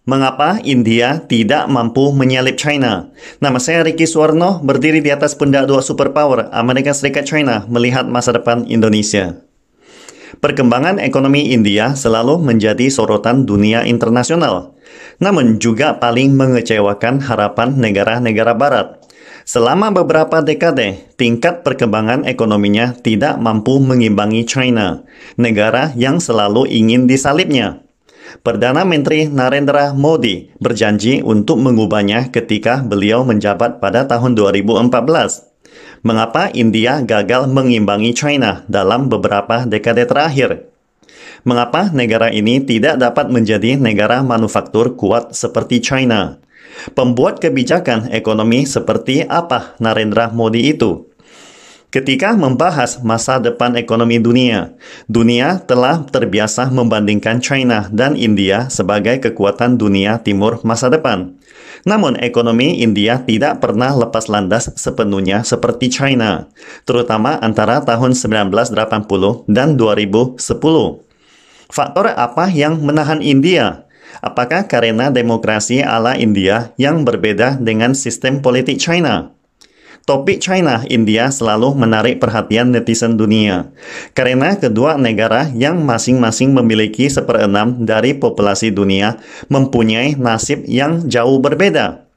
Mengapa India tidak mampu menyalip China? Nama saya Ricky Suwarno, berdiri di atas pundak dua superpower, Amerika Serikat China, melihat masa depan Indonesia. Perkembangan ekonomi India selalu menjadi sorotan dunia internasional, namun juga paling mengecewakan harapan negara-negara barat. Selama beberapa dekade, tingkat perkembangan ekonominya tidak mampu mengimbangi China, negara yang selalu ingin disalipnya. Perdana Menteri Narendra Modi berjanji untuk mengubahnya ketika beliau menjabat pada tahun 2014. Mengapa India gagal mengimbangi China dalam beberapa dekade terakhir? Mengapa negara ini tidak dapat menjadi negara manufaktur kuat seperti China? Pembuat kebijakan ekonomi seperti apa Narendra Modi itu? Ketika membahas masa depan ekonomi dunia, dunia telah terbiasa membandingkan China dan India sebagai kekuatan dunia timur masa depan. Namun ekonomi India tidak pernah lepas landas sepenuhnya seperti China, terutama antara tahun 1980 dan 2010. Faktor apa yang menahan India? Apakah karena demokrasi ala India yang berbeda dengan sistem politik China? Topik China-India selalu menarik perhatian netizen dunia, karena kedua negara yang masing-masing memiliki 1/6 dari populasi dunia mempunyai nasib yang jauh berbeda.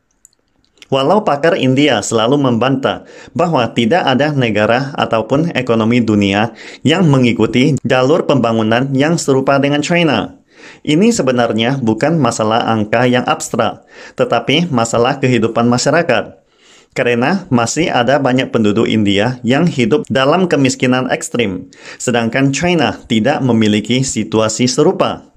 Walau pakar India selalu membantah bahwa tidak ada negara ataupun ekonomi dunia yang mengikuti jalur pembangunan yang serupa dengan China. Ini sebenarnya bukan masalah angka yang abstrak, tetapi masalah kehidupan masyarakat. Karena masih ada banyak penduduk India yang hidup dalam kemiskinan ekstrim, sedangkan China tidak memiliki situasi serupa.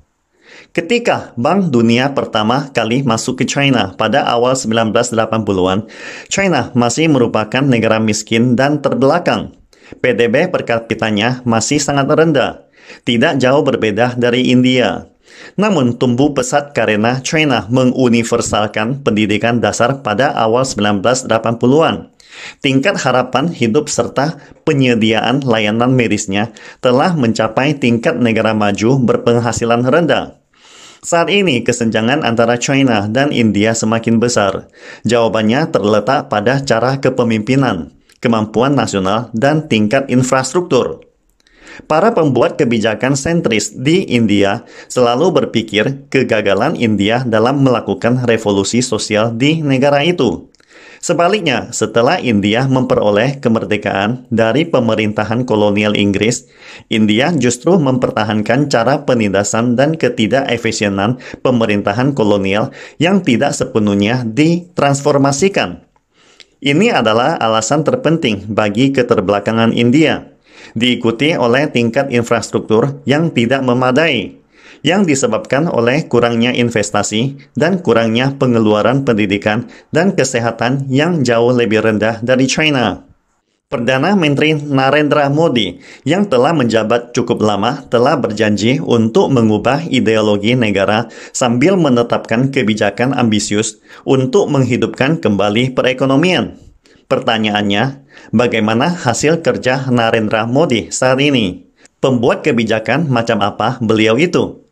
Ketika Bank Dunia pertama kali masuk ke China pada awal 1980-an, China masih merupakan negara miskin dan terbelakang. PDB per kapitanya masih sangat rendah, tidak jauh berbeda dari India. Namun tumbuh pesat karena China menguniversalkan pendidikan dasar pada awal 1980-an. Tingkat harapan hidup serta penyediaan layanan medisnya telah mencapai tingkat negara maju berpenghasilan rendah. Saat ini kesenjangan antara China dan India semakin besar. Jawabannya terletak pada cara kepemimpinan, kemampuan nasional, dan tingkat infrastruktur. Para pembuat kebijakan sentris di India selalu berpikir kegagalan India dalam melakukan revolusi sosial di negara itu. Sebaliknya, setelah India memperoleh kemerdekaan dari pemerintahan kolonial Inggris, India justru mempertahankan cara penindasan dan ketidakefisienan pemerintahan kolonial yang tidak sepenuhnya ditransformasikan. Ini adalah alasan terpenting bagi keterbelakangan India, diikuti oleh tingkat infrastruktur yang tidak memadai, yang disebabkan oleh kurangnya investasi dan kurangnya pengeluaran pendidikan dan kesehatan yang jauh lebih rendah dari China. Perdana Menteri Narendra Modi yang telah menjabat cukup lama telah berjanji untuk mengubah ideologi negara sambil menetapkan kebijakan ambisius untuk menghidupkan kembali perekonomian. Pertanyaannya, bagaimana hasil kerja Narendra Modi saat ini? Pembuat kebijakan macam apa beliau itu?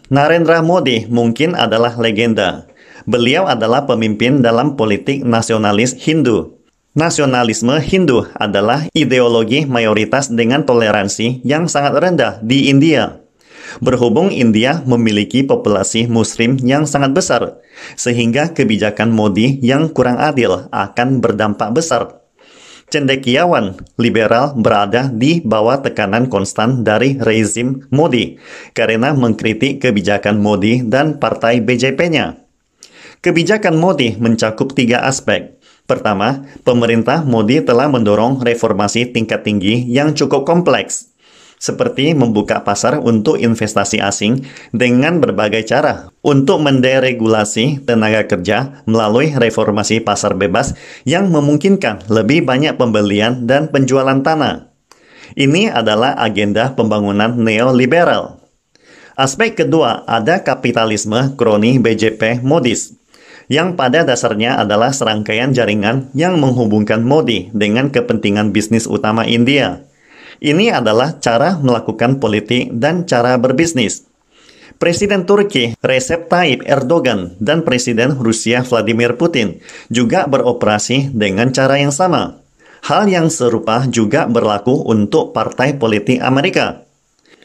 Narendra Modi mungkin adalah legenda. Beliau adalah pemimpin dalam politik nasionalis Hindu. Nasionalisme Hindu adalah ideologi mayoritas dengan toleransi yang sangat rendah di India. Berhubung India memiliki populasi Muslim yang sangat besar, sehingga kebijakan Modi yang kurang adil akan berdampak besar. Cendekiawan liberal berada di bawah tekanan konstan dari rezim Modi karena mengkritik kebijakan Modi dan partai BJP-nya. Kebijakan Modi mencakup 3 aspek. Pertama, pemerintah Modi telah mendorong reformasi tingkat tinggi yang cukup kompleks, seperti membuka pasar untuk investasi asing dengan berbagai cara untuk menderegulasi tenaga kerja melalui reformasi pasar bebas yang memungkinkan lebih banyak pembelian dan penjualan tanah. Ini adalah agenda pembangunan neoliberal. Aspek kedua ada kapitalisme kroni BJP modis, yang pada dasarnya adalah serangkaian jaringan yang menghubungkan Modi dengan kepentingan bisnis utama India. Ini adalah cara melakukan politik dan cara berbisnis. Presiden Turki Recep Tayyip Erdogan dan Presiden Rusia Vladimir Putin juga beroperasi dengan cara yang sama. Hal yang serupa juga berlaku untuk partai politik Amerika.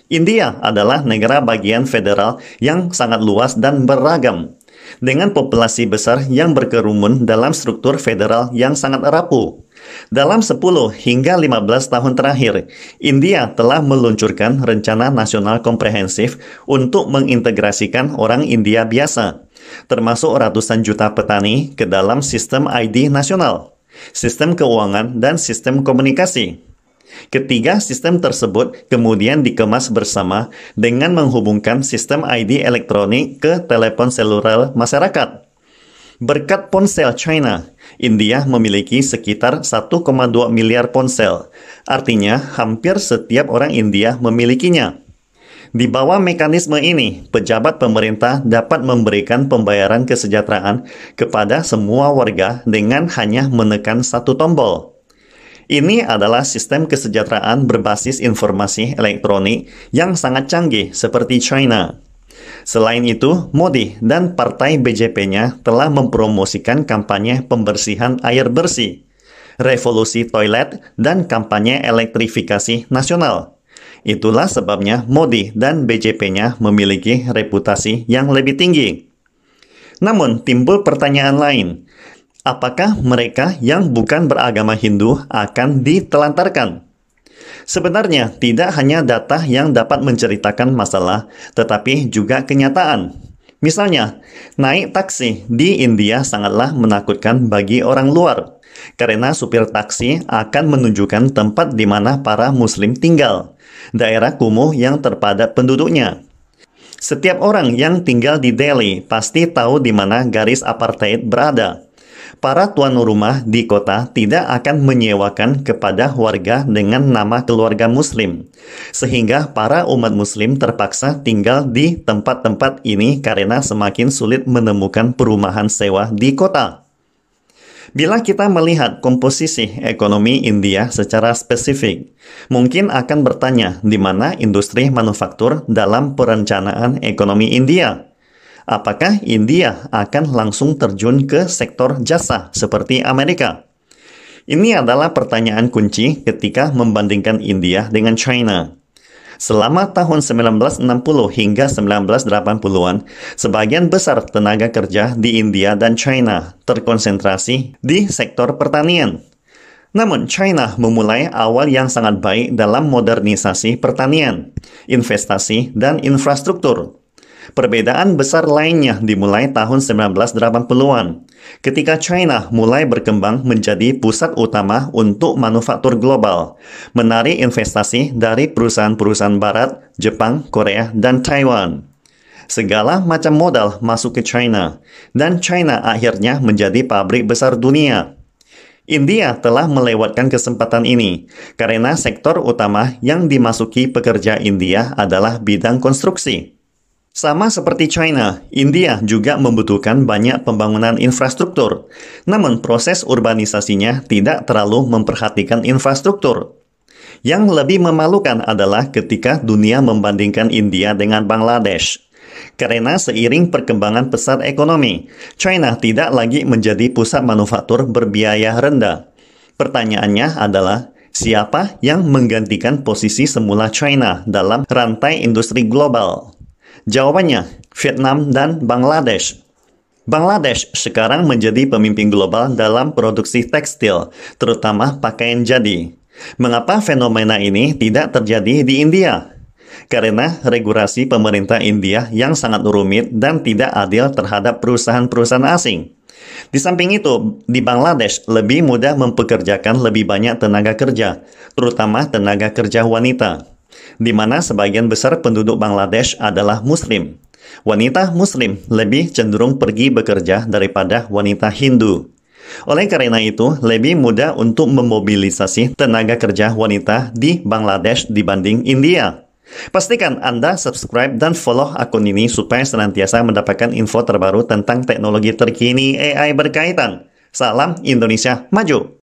India adalah negara bagian federal yang sangat luas dan beragam, dengan populasi besar yang berkerumun dalam struktur federal yang sangat rapuh. Dalam 10 hingga 15 tahun terakhir, India telah meluncurkan rencana nasional komprehensif untuk mengintegrasikan orang India biasa, termasuk ratusan juta petani ke dalam sistem ID nasional, sistem keuangan, dan sistem komunikasi. Ketiga sistem tersebut kemudian dikemas bersama dengan menghubungkan sistem ID elektronik ke telepon seluler masyarakat. Berkat ponsel China, India memiliki sekitar 1,2 miliar ponsel. Artinya, hampir setiap orang India memilikinya. Di bawah mekanisme ini, pejabat pemerintah dapat memberikan pembayaran kesejahteraan kepada semua warga dengan hanya menekan satu tombol. Ini adalah sistem kesejahteraan berbasis informasi elektronik yang sangat canggih seperti China. Selain itu, Modi dan partai BJP-nya telah mempromosikan kampanye pembersihan air bersih, revolusi toilet, dan kampanye elektrifikasi nasional. Itulah sebabnya Modi dan BJP-nya memiliki reputasi yang lebih tinggi. Namun, timbul pertanyaan lain. Apakah mereka yang bukan beragama Hindu akan ditelantarkan? Sebenarnya, tidak hanya data yang dapat menceritakan masalah, tetapi juga kenyataan. Misalnya, naik taksi di India sangatlah menakutkan bagi orang luar, karena supir taksi akan menunjukkan tempat di mana para Muslim tinggal, daerah kumuh yang terpadat penduduknya. Setiap orang yang tinggal di Delhi pasti tahu di mana garis apartheid berada. Para tuan rumah di kota tidak akan menyewakan kepada warga dengan nama keluarga Muslim, sehingga para umat Muslim terpaksa tinggal di tempat-tempat ini karena semakin sulit menemukan perumahan sewa di kota. Bila kita melihat komposisi ekonomi India secara spesifik, mungkin akan bertanya di mana industri manufaktur dalam perencanaan ekonomi India. Apakah India akan langsung terjun ke sektor jasa seperti Amerika? Ini adalah pertanyaan kunci ketika membandingkan India dengan China. Selama tahun 1960 hingga 1980-an, sebagian besar tenaga kerja di India dan China terkonsentrasi di sektor pertanian. Namun, China memulai awal yang sangat baik dalam modernisasi pertanian, investasi, dan infrastruktur. Perbedaan besar lainnya dimulai tahun 1980-an, ketika China mulai berkembang menjadi pusat utama untuk manufaktur global, menarik investasi dari perusahaan-perusahaan Barat, Jepang, Korea, dan Taiwan. Segala macam modal masuk ke China, dan China akhirnya menjadi pabrik besar dunia. India telah melewatkan kesempatan ini, karena sektor utama yang dimasuki pekerja India adalah bidang konstruksi. Sama seperti China, India juga membutuhkan banyak pembangunan infrastruktur. Namun proses urbanisasinya tidak terlalu memperhatikan infrastruktur. Yang lebih memalukan adalah ketika dunia membandingkan India dengan Bangladesh. Karena seiring perkembangan pesat ekonomi, China tidak lagi menjadi pusat manufaktur berbiaya rendah. Pertanyaannya adalah, siapa yang menggantikan posisi semula China dalam rantai industri global? Jawabannya, Vietnam dan Bangladesh. Bangladesh sekarang menjadi pemimpin global dalam produksi tekstil, terutama pakaian jadi. Mengapa fenomena ini tidak terjadi di India? Karena regulasi pemerintah India yang sangat rumit dan tidak adil terhadap perusahaan-perusahaan asing. Di samping itu, di Bangladesh lebih mudah mempekerjakan lebih banyak tenaga kerja, terutama tenaga kerja wanita, di mana sebagian besar penduduk Bangladesh adalah Muslim. Wanita Muslim lebih cenderung pergi bekerja daripada wanita Hindu. Oleh karena itu, lebih mudah untuk memobilisasi tenaga kerja wanita di Bangladesh dibanding India. Pastikan Anda subscribe dan follow akun ini supaya senantiasa mendapatkan info terbaru tentang teknologi terkini AI berkaitan. Salam Indonesia Maju!